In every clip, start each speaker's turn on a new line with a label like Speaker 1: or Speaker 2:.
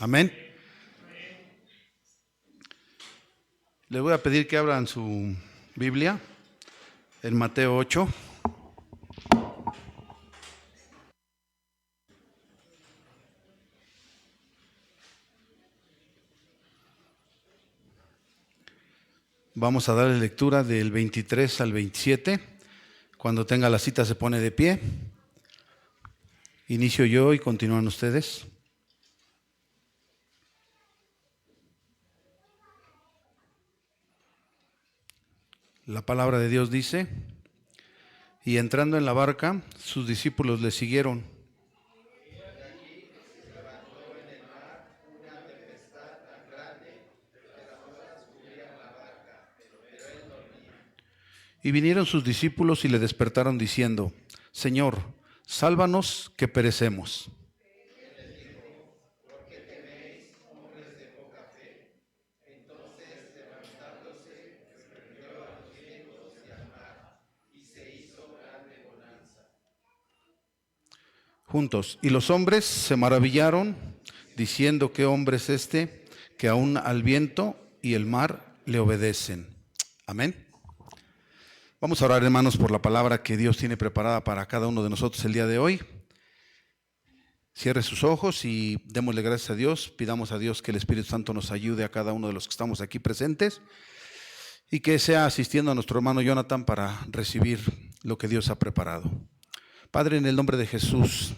Speaker 1: Amén. Les voy a pedir que abran su Biblia en Mateo 8. Vamos a darle lectura del 23 al 27. Cuando tenga la cita se pone de pie. Inicio yo y continúan ustedes. La palabra de Dios dice: y entrando en la barca, sus discípulos le siguieron. Y vinieron sus discípulos y le despertaron diciendo: Señor, sálvanos que perecemos. Juntos. Y los hombres se maravillaron, diciendo: ¿qué hombre es este, que aún al viento y el mar le obedecen? Amén. Vamos a orar, hermanos, por la palabra que Dios tiene preparada para cada uno de nosotros el día de hoy. Cierre sus ojos y démosle gracias a Dios. Pidamos a Dios que el Espíritu Santo nos ayude a cada uno de los que estamos aquí presentes y que sea asistiendo a nuestro hermano Jonathan para recibir lo que Dios ha preparado. Padre, en el nombre de Jesús,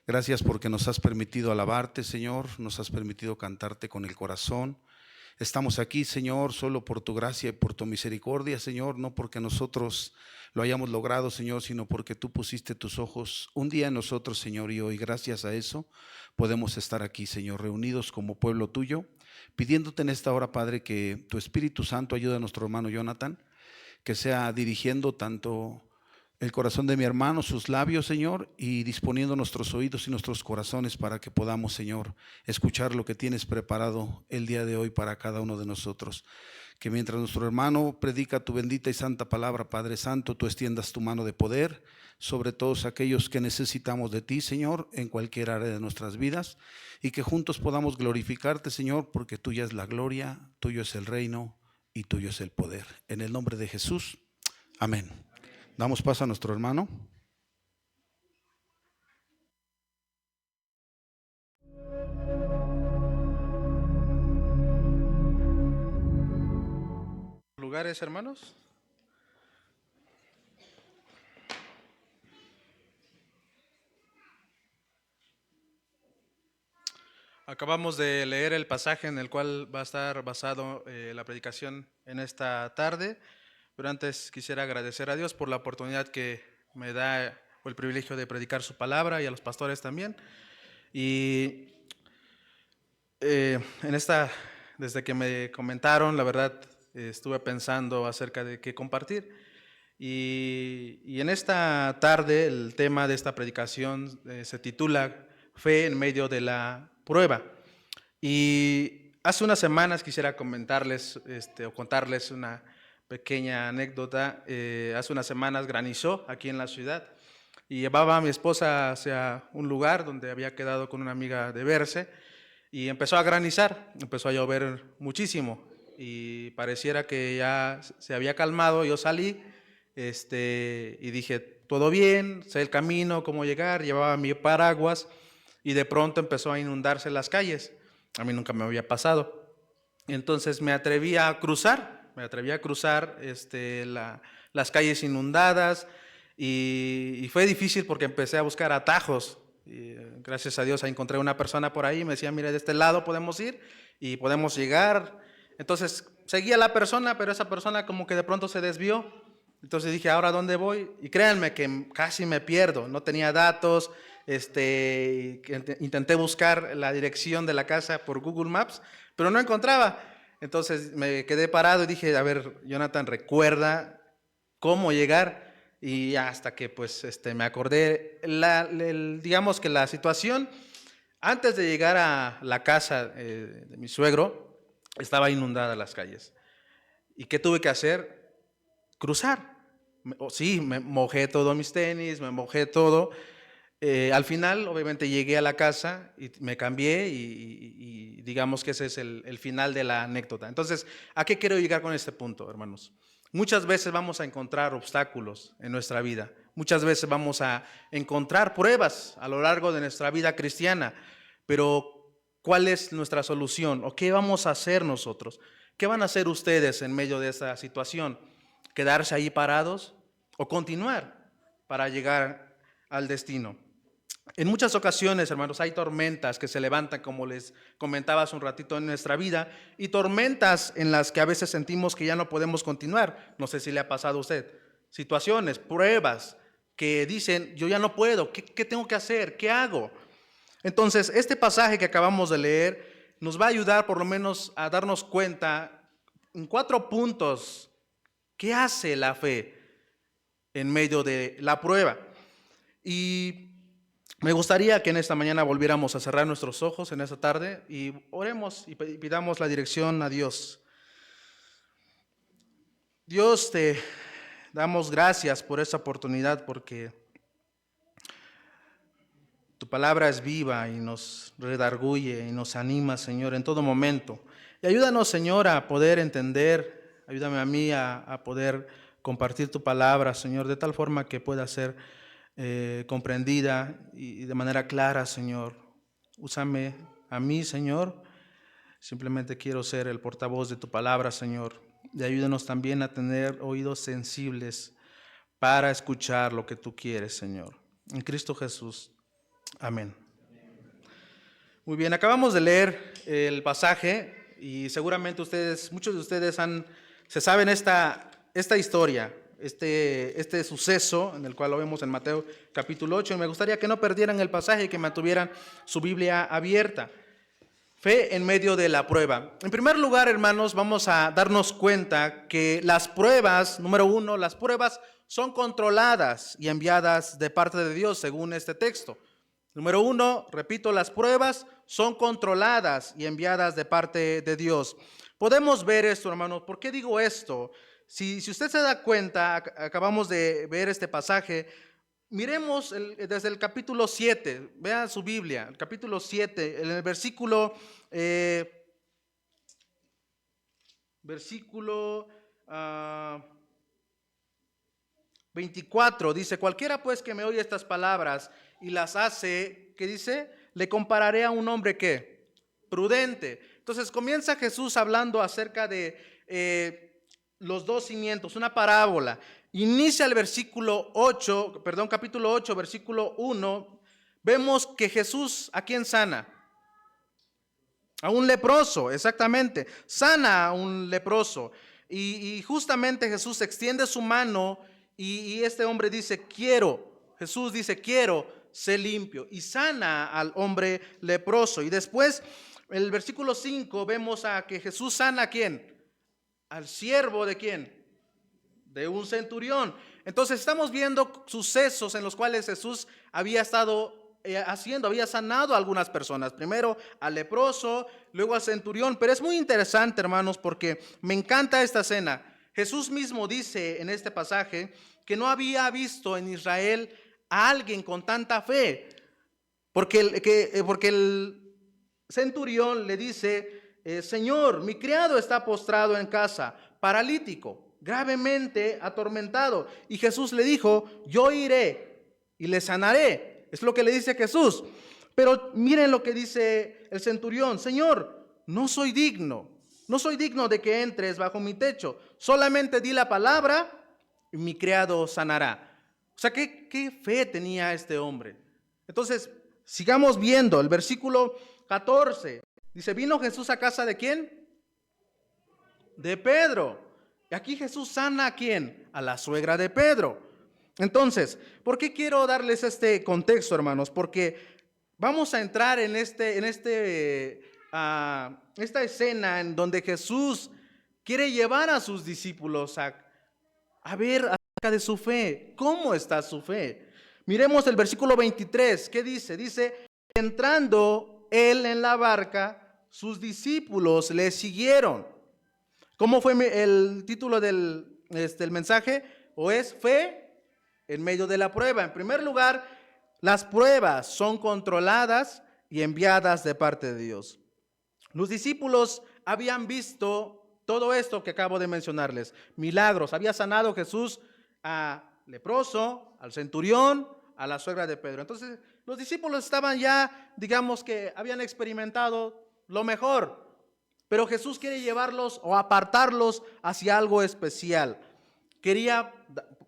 Speaker 1: gracias porque nos has permitido alabarte, Señor, nos has permitido cantarte con el corazón. Estamos aquí, Señor, solo por tu gracia y por tu misericordia, Señor, no porque nosotros lo hayamos logrado, Señor, sino porque tú pusiste tus ojos un día en nosotros, Señor, y hoy, gracias a eso, podemos estar aquí, Señor, reunidos como pueblo tuyo, pidiéndote en esta hora, Padre, que tu Espíritu Santo ayude a nuestro hermano Jonathan, que sea dirigiendo tanto el corazón de mi hermano, sus labios, Señor, y disponiendo nuestros oídos y nuestros corazones para que podamos, Señor, escuchar lo que tienes preparado el día de hoy para cada uno de nosotros. Que mientras nuestro hermano predica tu bendita y santa palabra, Padre Santo, tú extiendas tu mano de poder sobre todos aquellos que necesitamos de ti, Señor, en cualquier área de nuestras vidas, y que juntos podamos glorificarte, Señor, porque tuya es la gloria, tuyo es el reino y tuyo es el poder. En el nombre de Jesús, amén. Damos paso a nuestro hermano.
Speaker 2: ¿Lugares, hermanos? Acabamos de leer el pasaje en el cual va a estar basado la predicación en esta tarde, pero antes quisiera agradecer a Dios por la oportunidad que me da o el privilegio de predicar su palabra y a los pastores también. Y desde que me comentaron, la verdad, estuve pensando acerca de qué compartir. Y en esta tarde el tema de esta predicación se titula Fe en medio de la prueba. Y hace unas semanas quisiera comentarles o contarles una pequeña anécdota. Hace unas semanas granizó aquí en la ciudad y llevaba a mi esposa hacia un lugar donde había quedado con una amiga de verse y empezó a granizar, empezó a llover muchísimo y pareciera que ya se había calmado. Yo salí y dije, todo bien, sé el camino, cómo llegar, llevaba mi paraguas y de pronto empezó a inundarse las calles. A mí nunca me había pasado. Entonces me atreví a cruzar las calles inundadas y fue difícil porque empecé a buscar atajos. Y, gracias a Dios encontré una persona por ahí, me decía, mira, de este lado podemos ir y podemos llegar. Entonces seguía a la persona, pero esa persona como que de pronto se desvió. Entonces dije, ¿ahora dónde voy? Y créanme que casi me pierdo, no tenía datos. Intenté buscar la dirección de la casa por Google Maps, pero no encontraba. Entonces me quedé parado y dije, a ver, Jonathan, recuerda cómo llegar. Y hasta que pues me acordé, digamos que la situación Antes de llegar a la casa de mi suegro, estaba inundada las calles. ¿Y qué tuve que hacer? Cruzar. Sí, me mojé todo mis tenis, me mojé todo. Al final, obviamente, llegué a la casa y me cambié y digamos que ese es el final de la anécdota. Entonces, ¿a qué quiero llegar con este punto, hermanos? Muchas veces vamos a encontrar obstáculos en nuestra vida. Muchas veces vamos a encontrar pruebas a lo largo de nuestra vida cristiana. Pero, ¿cuál es nuestra solución? ¿O qué vamos a hacer nosotros? ¿Qué van a hacer ustedes en medio de esta situación? ¿Quedarse ahí parados o continuar para llegar al destino? En muchas ocasiones, hermanos, hay tormentas que se levantan, como les comentaba hace un ratito, en nuestra vida, y tormentas en las que a veces sentimos que ya no podemos continuar. No sé si le ha pasado a usted. Situaciones, pruebas que dicen, yo ya no puedo, ¿qué tengo que hacer? ¿Qué hago? Entonces, este pasaje que acabamos de leer nos va a ayudar por lo menos a darnos cuenta en 4 puntos qué hace la fe en medio de la prueba. Y me gustaría que en esta mañana volviéramos a cerrar nuestros ojos en esta tarde y oremos y pidamos la dirección a Dios. Dios, te damos gracias por esta oportunidad, porque tu palabra es viva y nos redarguye y nos anima, Señor, en todo momento. Y ayúdanos, Señor, a poder entender, ayúdame a mí a poder compartir tu palabra, Señor, de tal forma que pueda ser comprendida y de manera clara, Señor. Úsame a mí, Señor. Simplemente quiero ser el portavoz de tu palabra, Señor. Y ayúdanos también a tener oídos sensibles para escuchar lo que tú quieres, Señor. En Cristo Jesús. Amén. Muy bien, acabamos de leer el pasaje y seguramente muchos de ustedes se saben esta historia, este suceso en el cual lo vemos en Mateo capítulo 8. Y me gustaría que no perdieran el pasaje y que mantuvieran su Biblia abierta. Fe en medio de la prueba. En primer lugar, hermanos, vamos a darnos cuenta que las pruebas, número 1, las pruebas son controladas y enviadas de parte de Dios, según este texto. Número 1, repito, las pruebas son controladas y enviadas de parte de Dios. Podemos ver esto, hermanos. ¿Por qué digo esto? Si usted se da cuenta, acabamos de ver este pasaje. Miremos desde el capítulo 7, vea su Biblia, el capítulo 7, en el versículo 24, dice: cualquiera pues que me oye estas palabras y las hace, ¿qué dice? Le compararé a un hombre ¿qué? Prudente. Entonces comienza Jesús hablando acerca de los 2 cimientos, una parábola. Inicia el capítulo 8, versículo 1. Vemos que Jesús, ¿a quién sana? A un leproso, exactamente. Sana a un leproso. Y justamente Jesús extiende su mano y este hombre dice, Jesús dice, quiero, sé limpio. Y sana al hombre leproso. Y después, en el versículo 5, vemos a que Jesús sana ¿a quién? Al siervo ¿de quién? De un centurión. Entonces estamos viendo sucesos en los cuales Jesús había estado había sanado a algunas personas. Primero al leproso, luego al centurión. Pero es muy interesante, hermanos, porque me encanta esta escena. Jesús mismo dice en este pasaje que no había visto en Israel a alguien con tanta fe. Porque el centurión le dice, Señor, mi criado está postrado en casa, paralítico, gravemente atormentado. Y Jesús le dijo, yo iré y le sanaré. Es lo que le dice Jesús. Pero miren lo que dice el centurión. Señor, no soy digno de que entres bajo mi techo. Solamente di la palabra y mi criado sanará. O sea, ¿qué fe tenía este hombre? Entonces, sigamos viendo el versículo 14. Dice, ¿vino Jesús a casa de quién? De Pedro. Y aquí Jesús sana ¿a quién? A la suegra de Pedro. Entonces, ¿por qué quiero darles este contexto, hermanos? Porque vamos a entrar en esta escena en donde Jesús quiere llevar a sus discípulos a ver acerca de su fe. ¿Cómo está su fe? Miremos el versículo 23. ¿Qué dice? Dice, entrando él en la barca, sus discípulos le siguieron. ¿Cómo fue el título del el mensaje? O es fe en medio de la prueba. En primer lugar, las pruebas son controladas y enviadas de parte de Dios. Los discípulos habían visto todo esto que acabo de mencionarles, milagros. Había sanado Jesús a leproso, al centurión, a la suegra de Pedro. Entonces, los discípulos estaban ya, digamos que habían experimentado lo mejor, pero Jesús quiere llevarlos o apartarlos hacia algo especial. Quería,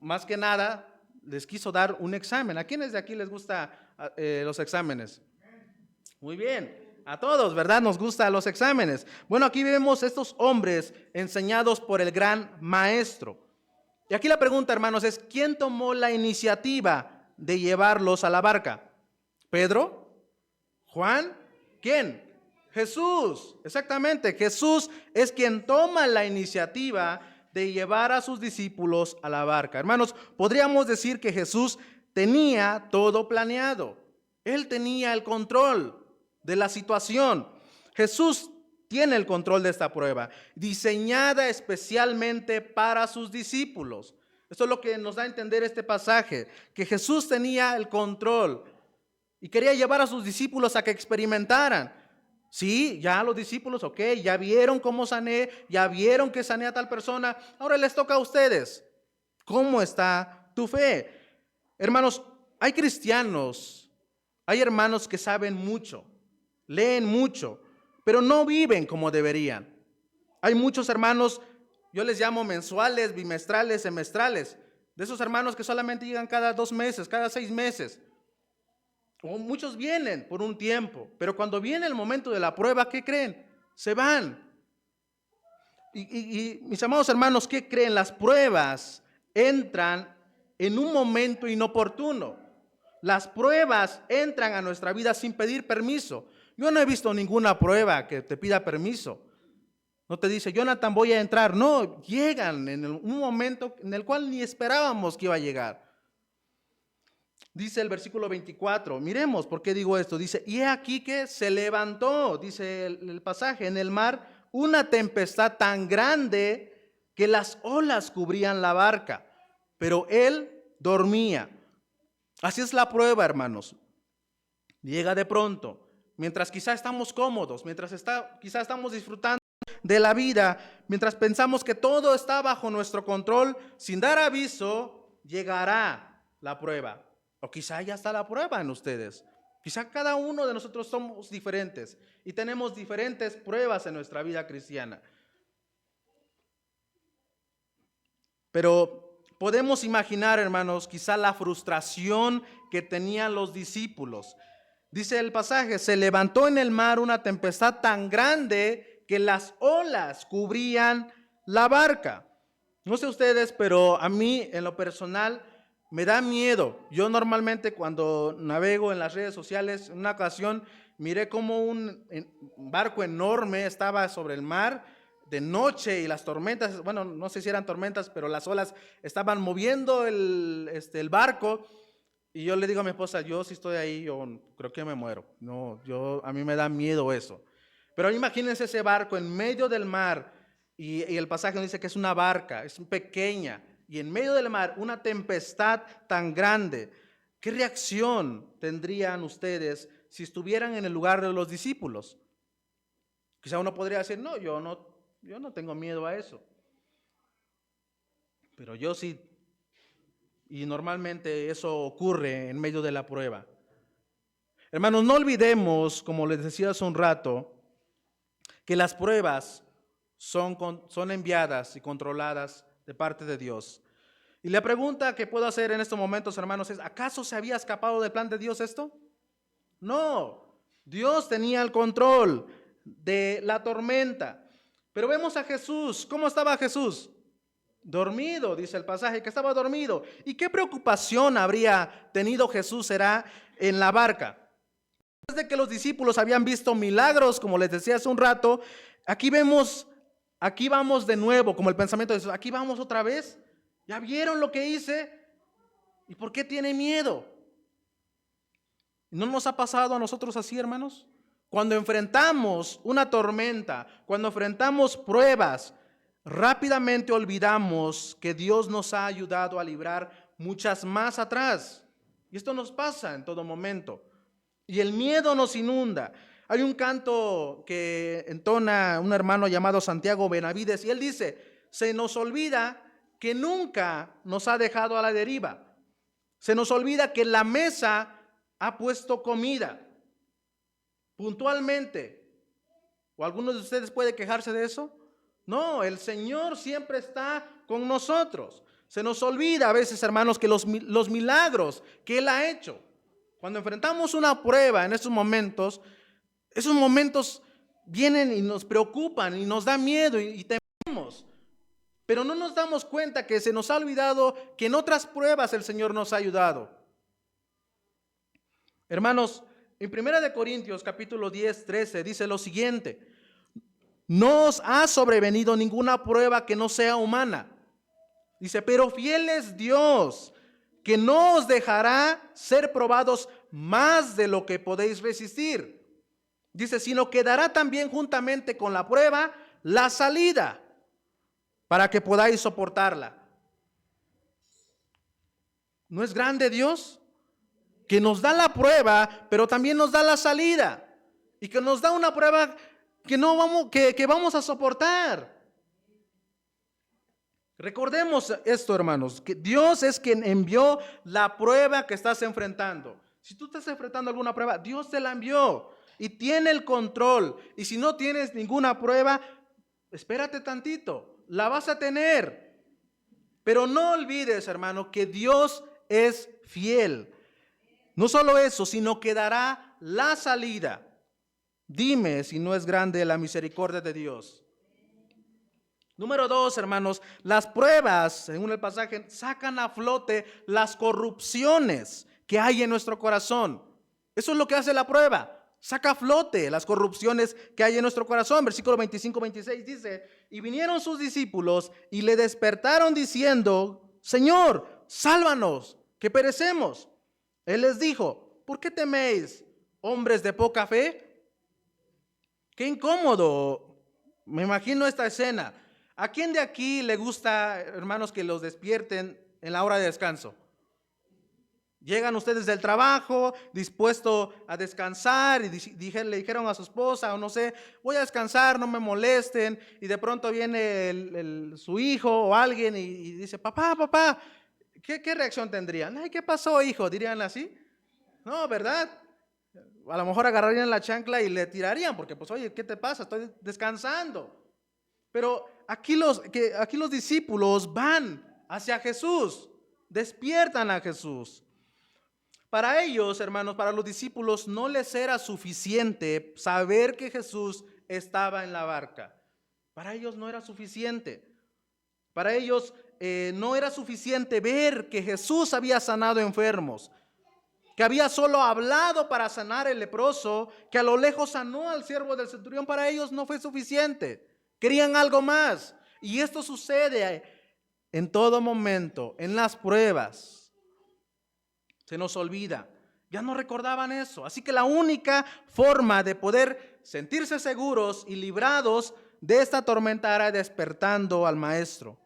Speaker 2: más que nada, les quiso dar un examen. ¿A quiénes de aquí les gusta los exámenes? Muy bien. A todos, ¿verdad? Nos gustan los exámenes. Bueno, aquí vemos estos hombres enseñados por el gran maestro. Y aquí la pregunta, hermanos, es ¿quién tomó la iniciativa de llevarlos a la barca? ¿Pedro? ¿Juan? ¿Quién? Jesús. Exactamente, Jesús es quien toma la iniciativa de llevar a sus discípulos a la barca. Hermanos, podríamos decir que Jesús tenía todo planeado. Él tenía el control de la situación. Jesús tiene el control de esta prueba, diseñada especialmente para sus discípulos. Esto es lo que nos da a entender este pasaje, que Jesús tenía el control y quería llevar a sus discípulos a que experimentaran. Sí, ya los discípulos, ok, ya vieron cómo sané, ya vieron que sané a tal persona, ahora les toca a ustedes. ¿Cómo está tu fe? Hermanos, hay cristianos, hay hermanos que saben mucho, leen mucho, pero no viven como deberían. Hay muchos hermanos, yo les llamo mensuales, bimestrales, semestrales, de esos hermanos que solamente llegan cada 2 meses, cada 6 meses. O muchos vienen por un tiempo, pero cuando viene el momento de la prueba, ¿qué creen? Se van. Y mis amados hermanos, ¿qué creen? Las pruebas entran en un momento inoportuno. Las pruebas entran a nuestra vida sin pedir permiso. Yo no he visto ninguna prueba que te pida permiso. No te dice, Jonathan, voy a entrar. No, llegan en un momento en el cual ni esperábamos que iba a llegar. Dice el versículo 24, miremos por qué digo esto. Dice, y he aquí que se levantó, dice el pasaje, en el mar una tempestad tan grande que las olas cubrían la barca, pero él dormía. Así es la prueba, hermanos. Llega de pronto. Mientras quizá estamos cómodos, mientras quizá estamos disfrutando de la vida, mientras pensamos que todo está bajo nuestro control, sin dar aviso, llegará la prueba. O quizá ya está la prueba en ustedes. Quizá cada uno de nosotros somos diferentes y tenemos diferentes pruebas en nuestra vida cristiana. Pero podemos imaginar, hermanos, quizá la frustración que tenían los discípulos. Dice el pasaje, se levantó en el mar una tempestad tan grande que las olas cubrían la barca. No sé ustedes, pero a mí en lo personal me da miedo. Yo normalmente cuando navego en las redes sociales, en una ocasión miré como un barco enorme estaba sobre el mar de noche y las tormentas, bueno, no sé si eran tormentas, pero las olas estaban moviendo el barco. Y yo le digo a mi esposa, yo si estoy ahí, yo creo que me muero. No, a mí me da miedo eso. Pero imagínense ese barco en medio del mar y el pasaje dice que es una barca, es pequeña. Y en medio del mar una tempestad tan grande. ¿Qué reacción tendrían ustedes si estuvieran en el lugar de los discípulos? Quizá uno podría decir, no, yo no tengo miedo a eso. Pero yo sí. Y normalmente eso ocurre en medio de la prueba. Hermanos, no olvidemos, como les decía hace un rato, que las pruebas son enviadas y controladas de parte de Dios. Y la pregunta que puedo hacer en estos momentos, hermanos, es, ¿acaso se había escapado del plan de Dios esto? No, Dios tenía el control de la tormenta. Pero vemos a Jesús. ¿Cómo estaba Jesús? Dormido, dice el pasaje, que estaba dormido. ¿Y qué preocupación habría tenido Jesús será en la barca? Después de que los discípulos habían visto milagros, como les decía hace un rato, aquí vamos de nuevo, como el pensamiento de Jesús, aquí vamos otra vez. ¿Ya vieron lo que hice? ¿Y por qué tiene miedo? ¿No nos ha pasado a nosotros así, hermanos? Cuando enfrentamos una tormenta, cuando enfrentamos pruebas, rápidamente olvidamos que Dios nos ha ayudado a librar muchas más atrás. Y esto nos pasa en todo momento. Y el miedo nos inunda. Hay un canto que entona un hermano llamado Santiago Benavides y él dice, se nos olvida que nunca nos ha dejado a la deriva. Se nos olvida que la mesa ha puesto comida puntualmente. ¿O algunos de ustedes puede quejarse de eso? No, el Señor siempre está con nosotros. Se nos olvida a veces, hermanos, que los milagros que Él ha hecho. Cuando enfrentamos una prueba en esos momentos vienen y nos preocupan y nos da miedo y tememos. Pero no nos damos cuenta que se nos ha olvidado que en otras pruebas el Señor nos ha ayudado. Hermanos, en 1 Corintios capítulo 10, 13 dice lo siguiente: no os ha sobrevenido ninguna prueba que no sea humana. Dice, pero fiel es Dios, que no os dejará ser probados más de lo que podéis resistir. Dice, sino que dará también juntamente con la prueba la salida, para que podáis soportarla. ¿No es grande Dios? Que nos da la prueba, pero también nos da la salida. Y que nos da una prueba que vamos a soportar. Recordemos esto, hermanos, que Dios es quien envió la prueba que estás enfrentando. Si tú estás enfrentando alguna prueba, Dios te la envió y tiene el control. Y si no tienes ninguna prueba, espérate tantito, la vas a tener. Pero no olvides, hermano, que Dios es fiel. No solo eso, sino que dará la salida. Dime si no es grande la misericordia de Dios. Número 2, hermanos, las pruebas, según el pasaje, sacan a flote las corrupciones que hay en nuestro corazón. Eso es lo que hace la prueba. Saca a flote las corrupciones que hay en nuestro corazón. Versículo 25-26 dice, y vinieron sus discípulos y le despertaron diciendo, Señor, sálvanos, que perecemos. Él les dijo, ¿por qué teméis, hombres de poca fe? Qué incómodo, me imagino esta escena. ¿A quién de aquí le gusta, hermanos, que los despierten en la hora de descanso? Llegan ustedes del trabajo, dispuesto a descansar, y le dijeron a su esposa, o no sé, voy a descansar, no me molesten, y de pronto viene su hijo o alguien y dice, papá, ¿qué reacción tendrían? Ay, ¿qué pasó, hijo? ¿Dirían así? No, ¿verdad? A lo mejor agarrarían la chancla y le tirarían, porque pues, oye, ¿qué te pasa? Estoy descansando. Pero aquí los discípulos van hacia Jesús, despiertan a Jesús. Para ellos, hermanos, para los discípulos no les era suficiente saber que Jesús estaba en la barca. Para ellos no era suficiente. Para ellos no era suficiente ver que Jesús había sanado enfermos, que había solo hablado para sanar el leproso, que a lo lejos sanó al siervo del centurión. Para ellos no fue suficiente. Querían algo más. Y esto sucede en todo momento, en las pruebas. Se nos olvida. Ya no recordaban eso. Así que la única forma de poder sentirse seguros y librados de esta tormenta era despertando al Maestro.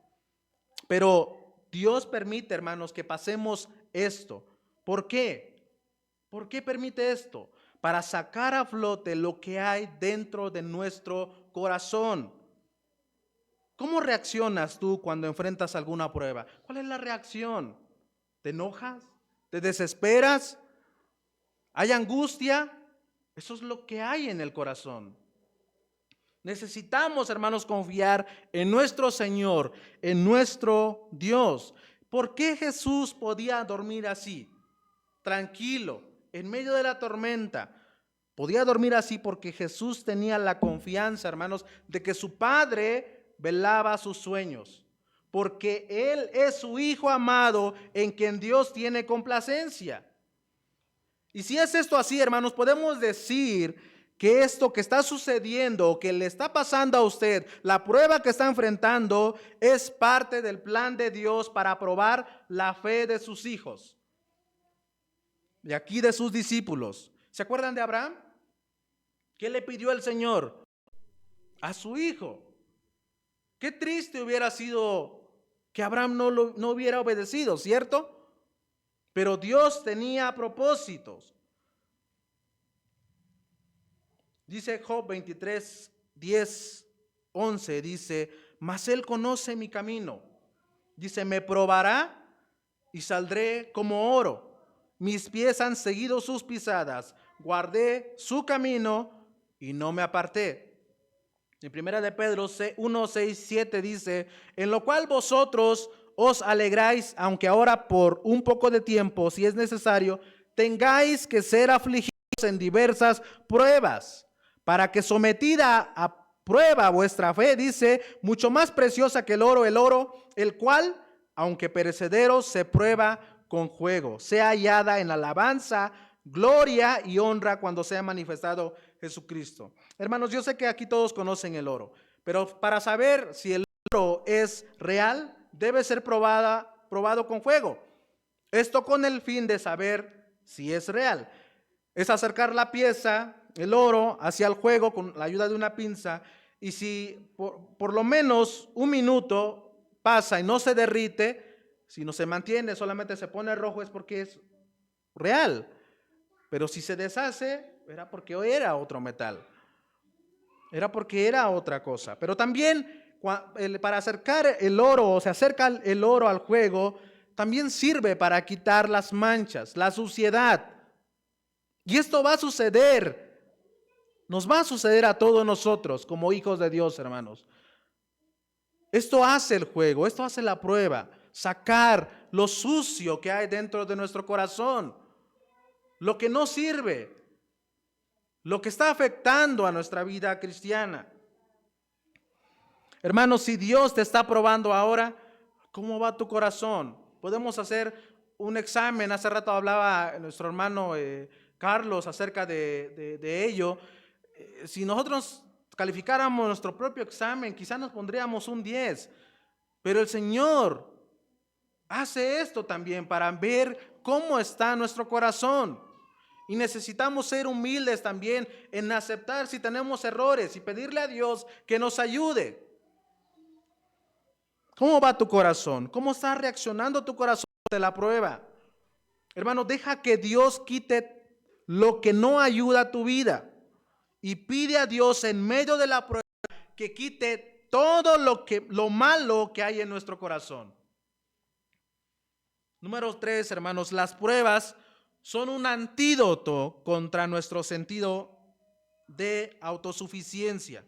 Speaker 2: Pero Dios permite, hermanos, que pasemos esto. ¿Por qué? ¿Por qué permite esto? Para sacar a flote lo que hay dentro de nuestro corazón. ¿Cómo reaccionas tú cuando enfrentas alguna prueba? ¿Cuál es la reacción? ¿Te enojas? ¿Te desesperas? ¿Hay angustia? Eso es lo que hay en el corazón. Necesitamos, hermanos, confiar en nuestro Señor, en nuestro Dios. ¿Por qué Jesús podía dormir así, tranquilo, en medio de la tormenta? Podía dormir así porque Jesús tenía la confianza, hermanos, de que su Padre velaba sus sueños, porque Él es su Hijo amado en quien Dios tiene complacencia. Y si es esto así, hermanos, podemos decir que esto que está sucediendo, que le está pasando a usted, la prueba que está enfrentando, es parte del plan de Dios para probar la fe de sus hijos, de aquí de sus discípulos. ¿Se acuerdan de Abraham? ¿Qué le pidió el Señor? A su hijo. Qué triste hubiera sido que Abraham no hubiera obedecido, ¿cierto? Pero Dios tenía propósitos. Dice Job 23, 10, 11, dice, mas él conoce mi camino. Dice, me probará y saldré como oro. Mis pies han seguido sus pisadas. Guardé su camino y no me aparté. En primera de Pedro 1, 6, 7 dice, en lo cual vosotros os alegráis, aunque ahora por un poco de tiempo, si es necesario, tengáis que ser afligidos en diversas pruebas, para que sometida a prueba vuestra fe, dice, mucho más preciosa que el oro, el cual, aunque perecedero, se prueba con fuego, sea hallada en alabanza, gloria y honra cuando sea manifestado Jesucristo. Hermanos, yo sé que aquí todos conocen el oro, pero para saber si el oro es real, debe ser probado con fuego. Esto con el fin de saber si es real. Es acercar la pieza, el oro, hacia el fuego con la ayuda de una pinza, y si por lo menos un minuto pasa y no se derrite, si no se mantiene, solamente se pone rojo, es porque es real. Pero si se deshace, era porque era otro metal. Era porque era otra cosa. Pero también para acercar el oro, o se acerca el oro al fuego, también sirve para quitar las manchas, la suciedad. Y esto va a suceder, nos va a suceder a todos nosotros como hijos de Dios, hermanos. Esto hace el juego, esto hace la prueba, sacar lo sucio que hay dentro de nuestro corazón, lo que no sirve, lo que está afectando a nuestra vida cristiana. Hermanos, si Dios te está probando ahora, ¿cómo va tu corazón? Podemos hacer un examen. Hace rato hablaba nuestro hermano Carlos acerca de ello. Si nosotros calificáramos nuestro propio examen, quizás nos pondríamos un 10. Pero el Señor hace esto también para ver cómo está nuestro corazón. Y necesitamos ser humildes también en aceptar si tenemos errores y pedirle a Dios que nos ayude. ¿Cómo va tu corazón? ¿Cómo está reaccionando tu corazón ante la prueba? Hermano, deja que Dios quite lo que no ayuda a tu vida y pide a Dios en medio de la prueba que quite todo lo malo que hay en nuestro corazón. Número 3, hermanos, las pruebas son un antídoto contra nuestro sentido de autosuficiencia.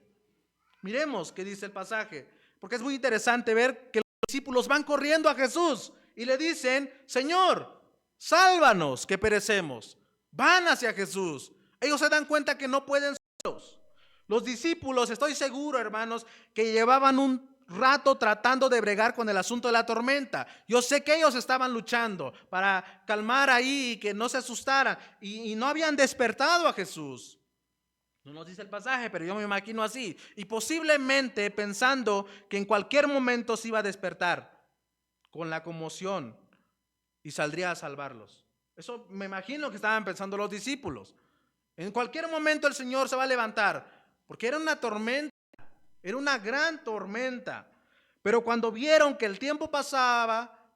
Speaker 2: Miremos qué dice el pasaje, porque es muy interesante ver que los discípulos van corriendo a Jesús y le dicen, Señor, sálvanos que perecemos. Van hacia Jesús. Ellos se dan cuenta que no pueden solos. Los discípulos, estoy seguro, hermanos, que llevaban un rato tratando de bregar con el asunto de la tormenta. Yo sé que ellos estaban luchando para calmar ahí y que no se asustaran y no habían despertado a Jesús. No nos dice el pasaje, pero yo me imagino así. Y posiblemente pensando que en cualquier momento se iba a despertar con la conmoción y saldría a salvarlos. Eso me imagino que estaban pensando los discípulos. En cualquier momento el Señor se va a levantar, porque era una tormenta, era una gran tormenta. Pero cuando vieron que el tiempo pasaba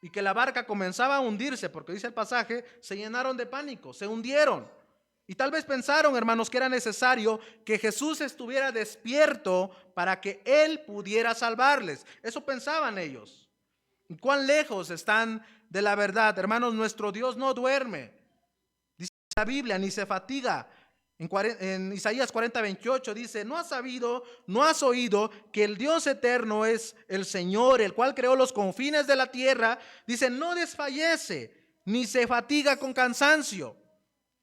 Speaker 2: y que la barca comenzaba a hundirse, porque dice el pasaje, se llenaron de pánico, se hundieron. Y tal vez pensaron, hermanos, que era necesario que Jesús estuviera despierto para que Él pudiera salvarles. Eso pensaban ellos. ¿Y cuán lejos están de la verdad? Hermanos, nuestro Dios no duerme. Dice la Biblia, ni se fatiga. En Isaías 40, 28 dice, ¿no has sabido, no has oído que el Dios eterno es el Señor, el cual creó los confines de la tierra? Dice, no desfallece, ni se fatiga con cansancio.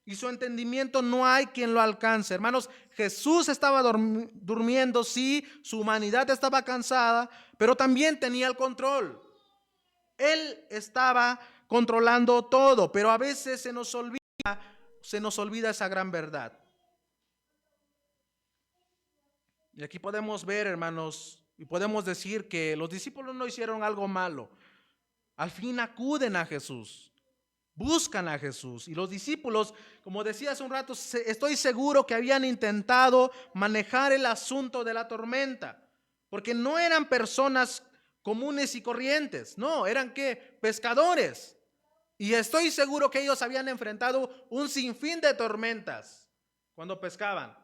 Speaker 2: Y su entendimiento no hay quien lo alcance. Hermanos, Jesús estaba durmiendo, sí, su humanidad estaba cansada, pero también tenía el control. Él estaba controlando todo, pero a veces se nos olvida esa gran verdad. Y aquí podemos ver, hermanos, y podemos decir que los discípulos no hicieron algo malo. Al fin acuden a Jesús. buscan a Jesús. Y los discípulos, como decía hace un rato, estoy seguro que habían intentado manejar el asunto de la tormenta, porque no eran personas comunes y corrientes, no, eran ¿qué? Pescadores. Y estoy seguro que ellos habían enfrentado un sinfín de tormentas cuando pescaban.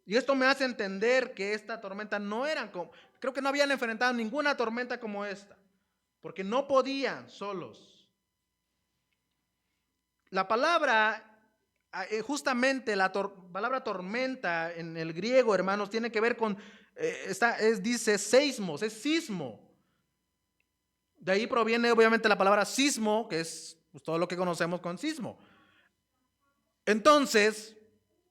Speaker 2: Y esto me hace entender que esta tormenta no eran como, creo que no habían enfrentado ninguna tormenta como esta, porque no podían solos. La palabra, justamente la palabra tormenta en el griego, hermanos, tiene que ver con, dice seismos, es sismo. De ahí proviene obviamente la palabra sismo, que es pues, todo lo que conocemos con sismo. Entonces,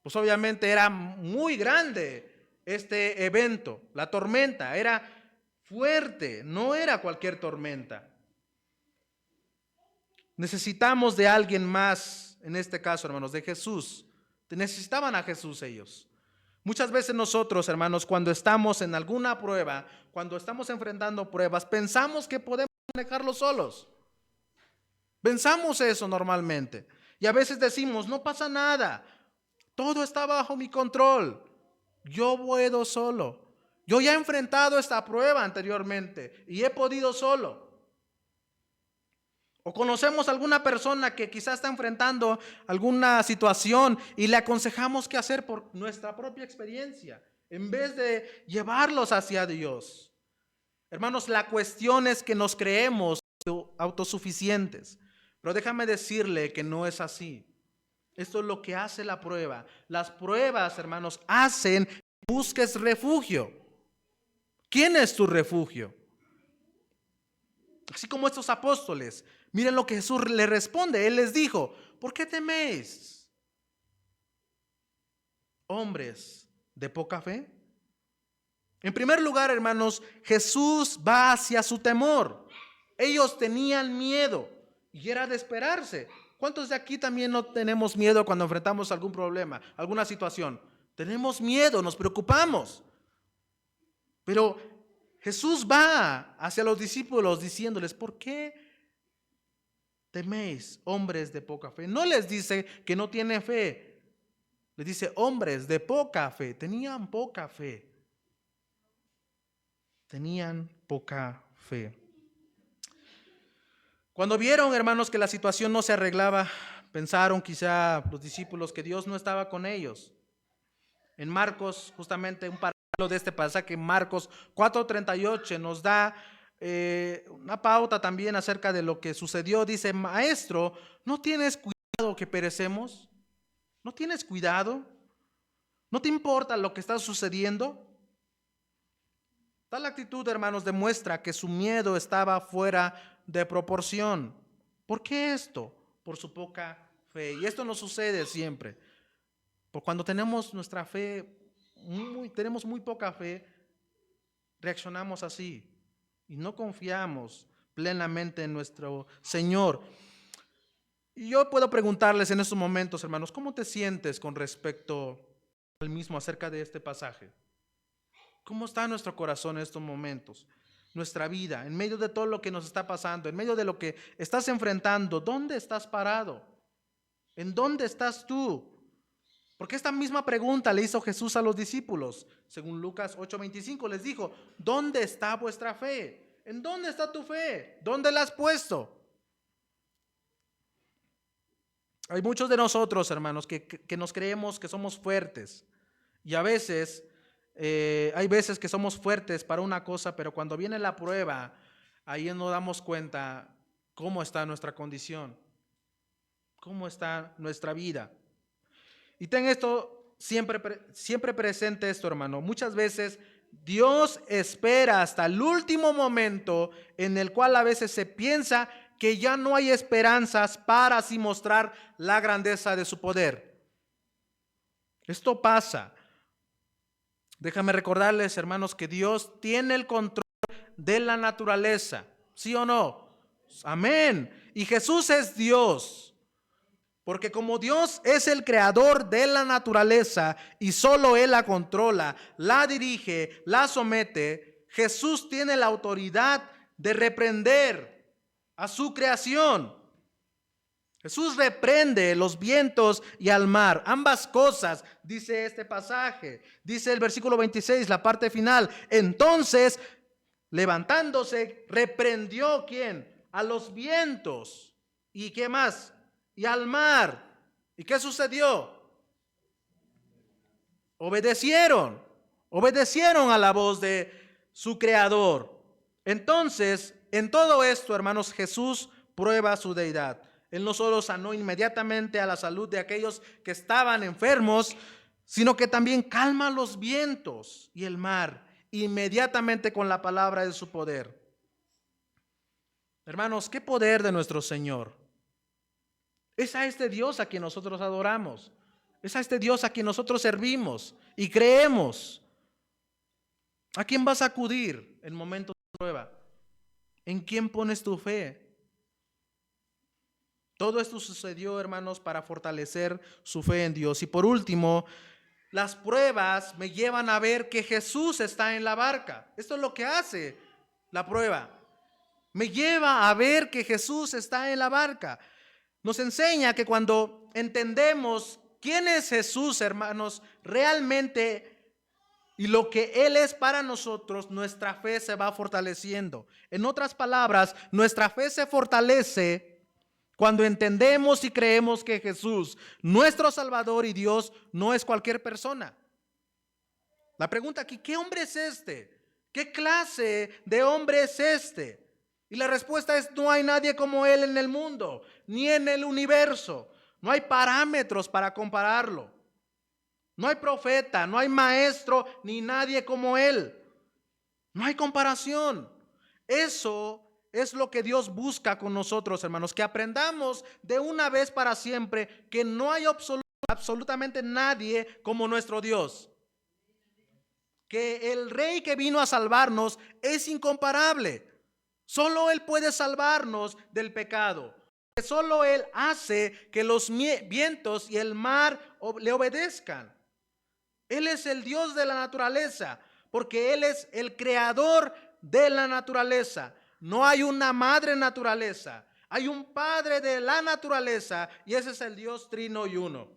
Speaker 2: pues obviamente era muy grande este evento, la tormenta, era fuerte, no era cualquier tormenta. Necesitamos de alguien más, en este caso, hermanos, de Jesús. Necesitaban a Jesús ellos. Muchas veces nosotros, hermanos, cuando estamos en alguna prueba, cuando estamos enfrentando pruebas, pensamos que podemos manejarlo solos. Pensamos eso normalmente. Y a veces decimos, no pasa nada, todo está bajo mi control, yo puedo solo. Yo ya he enfrentado esta prueba anteriormente y he podido solo. O conocemos a alguna persona que quizás está enfrentando alguna situación y le aconsejamos qué hacer por nuestra propia experiencia, en vez de llevarlos hacia Dios. Hermanos, la cuestión es que nos creemos autosuficientes, pero déjame decirle que no es así. Esto es lo que hace la prueba. Las pruebas, hermanos, hacen que busques refugio. ¿Quién es tu refugio? Así como estos apóstoles, miren lo que Jesús le responde. Él les dijo, ¿por qué teméis, hombres de poca fe? En primer lugar, hermanos, Jesús va hacia su temor. Ellos tenían miedo y era de esperarse. ¿Cuántos de aquí también no tenemos miedo cuando enfrentamos algún problema, alguna situación? Tenemos miedo, nos preocupamos. Pero Jesús va hacia los discípulos diciéndoles, ¿por qué teméis, hombres de poca fe? No les dice que no tienen fe. Les dice, hombres de poca fe. Tenían poca fe. Tenían poca fe. Cuando vieron, hermanos, que la situación no se arreglaba, pensaron quizá los discípulos que Dios no estaba con ellos. En Marcos, justamente un paralelo de este pasaje, Marcos 4:38 nos da una pauta también acerca de lo que sucedió. Dice, maestro, ¿no tienes cuidado que perecemos? ¿No tienes cuidado? ¿No te importa lo que está sucediendo? Tal actitud, hermanos, demuestra que su miedo estaba fuera de proporción. ¿Por qué esto? Por su poca fe. Y esto no sucede siempre. Por cuando tenemos nuestra fe, tenemos muy poca fe, reaccionamos así y no confiamos plenamente en nuestro Señor. Y yo puedo preguntarles en estos momentos, hermanos, ¿cómo te sientes con respecto al mismo acerca de este pasaje? ¿Cómo está nuestro corazón en estos momentos? Nuestra vida, en medio de todo lo que nos está pasando, en medio de lo que estás enfrentando, ¿dónde estás parado? ¿En dónde estás tú? Porque esta misma pregunta le hizo Jesús a los discípulos. Según Lucas 8:25 les dijo, ¿dónde está vuestra fe? ¿En dónde está tu fe? ¿Dónde la has puesto? Hay muchos de nosotros, hermanos, que nos creemos que somos fuertes. Y a veces, hay veces que somos fuertes para una cosa, pero cuando viene la prueba, ahí nos damos cuenta cómo está nuestra condición, cómo está nuestra vida. Y ten esto siempre presente esto, hermano. Muchas veces Dios espera hasta el último momento en el cual a veces se piensa que ya no hay esperanzas para así mostrar la grandeza de su poder. Esto pasa. Déjame recordarles, hermanos, que Dios tiene el control de la naturaleza. ¿Sí o no? Amén. Y Jesús es Dios. Porque como Dios es el creador de la naturaleza y solo Él la controla, la dirige, la somete, Jesús tiene la autoridad de reprender a su creación. Jesús reprende los vientos y al mar, ambas cosas, dice este pasaje. Dice el versículo 26, la parte final. Entonces, levantándose, reprendió ¿quién? A los vientos. ¿Y qué más? Y al mar. ¿Y qué sucedió? Obedecieron a la voz de su creador. Entonces, en todo esto, hermanos, Jesús prueba su deidad. Él no solo sanó inmediatamente a la salud de aquellos que estaban enfermos, sino que también calma los vientos y el mar inmediatamente con la palabra de su poder. Hermanos, qué poder de nuestro Señor. Es a este Dios a quien nosotros adoramos. Es a este Dios a quien nosotros servimos y creemos. ¿A quién vas a acudir en momentos de prueba? ¿En quién pones tu fe? Todo esto sucedió, hermanos, para fortalecer su fe en Dios. Y por último, las pruebas me llevan a ver que Jesús está en la barca. Esto es lo que hace la prueba. Me lleva a ver que Jesús está en la barca. Nos enseña que cuando entendemos quién es Jesús, hermanos, realmente y lo que Él es para nosotros, nuestra fe se va fortaleciendo. En otras palabras, nuestra fe se fortalece cuando entendemos y creemos que Jesús, nuestro Salvador y Dios, no es cualquier persona. La pregunta aquí, ¿qué hombre es este? ¿Qué clase de hombre es este? Y la respuesta es, no hay nadie como Él en el mundo, ni en el universo. No hay parámetros para compararlo. No hay profeta, no hay maestro, ni nadie como Él. No hay comparación. Eso es lo que Dios busca con nosotros, hermanos, que aprendamos de una vez para siempre que no hay absolutamente nadie como nuestro Dios. Que el Rey que vino a salvarnos es incomparable. Solo Él puede salvarnos del pecado. Solo Él hace que los vientos y el mar le obedezcan. Él es el Dios de la naturaleza, porque Él es el creador de la naturaleza. No hay una madre naturaleza, hay un padre de la naturaleza y ese es el Dios trino y uno.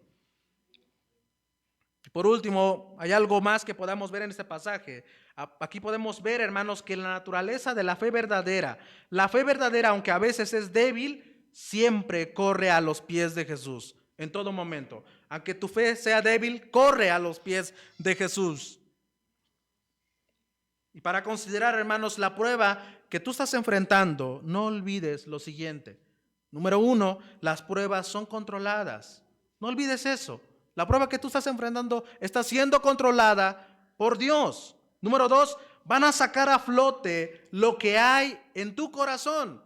Speaker 2: Por último, hay algo más que podamos ver en este pasaje. Aquí podemos ver, hermanos, que la naturaleza de la fe verdadera, aunque a veces es débil, siempre corre a los pies de Jesús, en todo momento. Aunque tu fe sea débil, corre a los pies de Jesús. Y para considerar, hermanos, la prueba que tú estás enfrentando, no olvides lo siguiente. Número 1, las pruebas son controladas. No olvides eso. La prueba que tú estás enfrentando está siendo controlada por Dios. Número 2, van a sacar a flote lo que hay en tu corazón.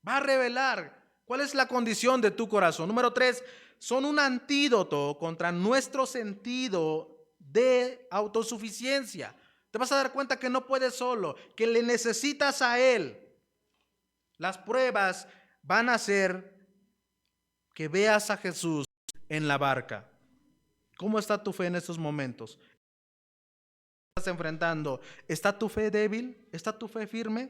Speaker 2: Va a revelar cuál es la condición de tu corazón. Número 3, son un antídoto contra nuestro sentido de autosuficiencia. Te vas a dar cuenta que no puedes solo, que le necesitas a Él. Las pruebas van a hacer que veas a Jesús en la barca. ¿Cómo está tu fe en estos momentos? ¿Estás enfrentando? ¿Está tu fe débil? ¿Está tu fe firme?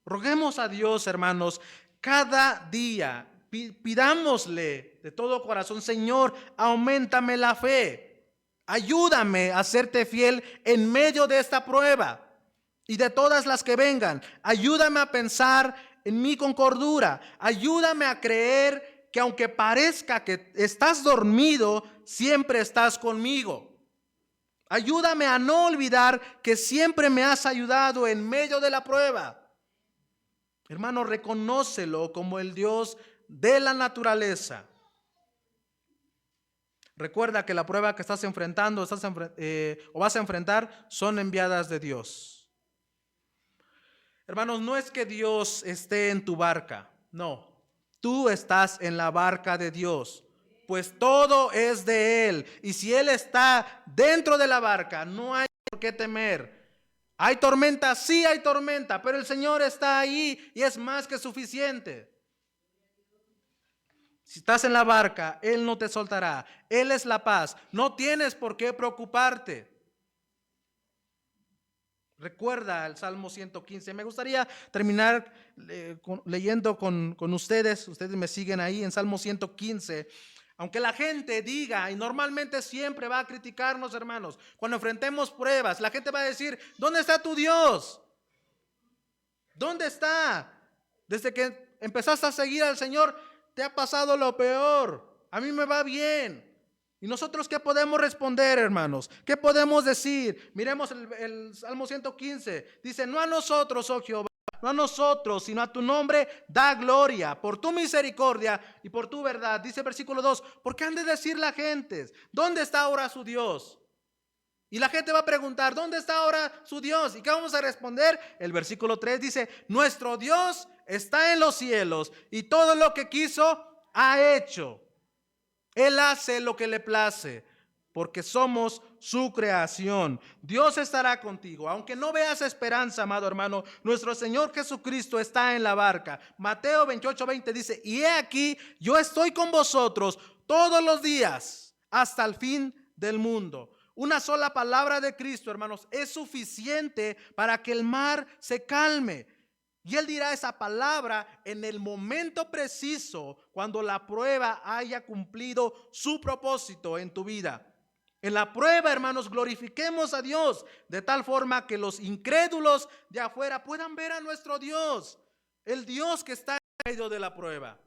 Speaker 2: Roguemos a Dios, hermanos, cada día, pidámosle de todo corazón, Señor, auméntame la fe. Ayúdame a serte fiel en medio de esta prueba y de todas las que vengan. Ayúdame a pensar en mí con cordura. Ayúdame a creer que aunque parezca que estás dormido, siempre estás conmigo. Ayúdame a no olvidar que siempre me has ayudado en medio de la prueba. Hermano, reconócelo como el Dios de la naturaleza. Recuerda que la prueba que estás enfrentando o vas a enfrentar son enviadas de Dios. Hermanos, no es que Dios esté en tu barca, no. Tú estás en la barca de Dios, pues todo es de Él. Y si Él está dentro de la barca, no hay por qué temer. ¿Hay tormenta? Sí hay tormenta, pero el Señor está ahí y es más que suficiente. Si estás en la barca, Él no te soltará. Él es la paz. No tienes por qué preocuparte. Recuerda el Salmo 115. Me gustaría terminar leyendo con ustedes. Ustedes me siguen ahí en Salmo 115. Aunque la gente diga, y normalmente siempre va a criticarnos, hermanos, cuando enfrentemos pruebas, la gente va a decir: ¿dónde está tu Dios? ¿Dónde está? Desde que empezaste a seguir al Señor, te ha pasado lo peor. A mí me va bien. ¿Y nosotros qué podemos responder, hermanos? ¿Qué podemos decir? Miremos el Salmo 115. Dice: no a nosotros, oh Jehová, no a nosotros, sino a tu nombre da gloria, por tu misericordia y por tu verdad. Dice el versículo 2, ¿por qué han de decir la gente: ¿dónde está ahora su Dios? Y la gente va a preguntar: ¿dónde está ahora su Dios? ¿Y qué vamos a responder? El versículo 3 dice: nuestro Dios está en los cielos y todo lo que quiso ha hecho. Él hace lo que le place, porque somos su creación. Dios estará contigo. Aunque no veas esperanza, amado hermano, nuestro Señor Jesucristo está en la barca. Mateo 28:20 dice: y he aquí, yo estoy con vosotros todos los días hasta el fin del mundo. Una sola palabra de Cristo, hermanos, es suficiente para que el mar se calme. Y Él dirá esa palabra en el momento preciso, cuando la prueba haya cumplido su propósito en tu vida. En la prueba, hermanos, glorifiquemos a Dios de tal forma que los incrédulos de afuera puedan ver a nuestro Dios, el Dios que está en medio de la prueba.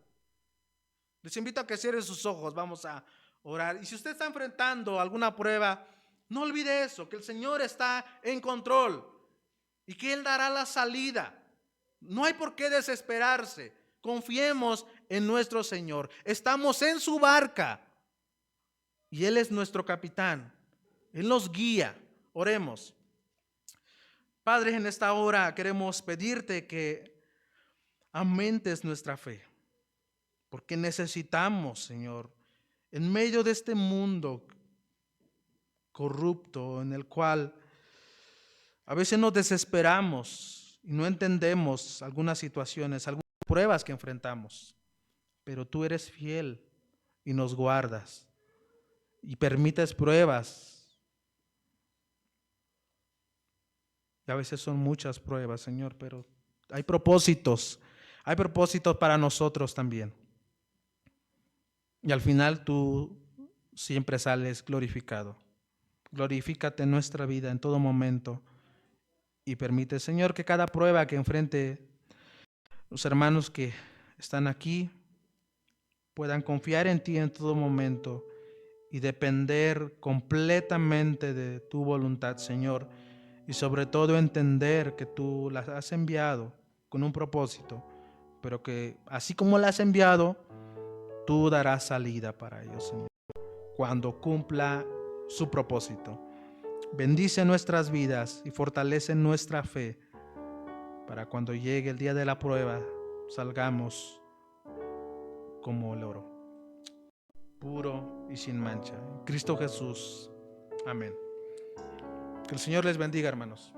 Speaker 2: Les invito a que cierren sus ojos, vamos a orar. Y si usted está enfrentando alguna prueba, no olvide eso, que el Señor está en control y que Él dará la salida. No hay por qué desesperarse. Confiemos en nuestro Señor. Estamos en su barca y Él es nuestro capitán. Él nos guía. Oremos. Padre, en esta hora queremos pedirte que aumentes nuestra fe, porque necesitamos, Señor, en medio de este mundo corrupto en el cual a veces nos desesperamos y no entendemos algunas situaciones, algunas pruebas que enfrentamos, pero tú eres fiel y nos guardas y permites pruebas. Y a veces son muchas pruebas, Señor, pero hay propósitos para nosotros también. Y al final tú siempre sales glorificado. Glorifícate en nuestra vida en todo momento. Y permite, Señor, que cada prueba que enfrente los hermanos que están aquí puedan confiar en ti en todo momento y depender completamente de tu voluntad, Señor. Y sobre todo entender que tú las has enviado con un propósito, pero que así como las has enviado, tú darás salida para ellos, Señor, cuando cumpla su propósito. Bendice nuestras vidas y fortalece nuestra fe para cuando llegue el día de la prueba salgamos como el oro, puro y sin mancha. En Cristo Jesús. Amén. Que el Señor les bendiga, hermanos.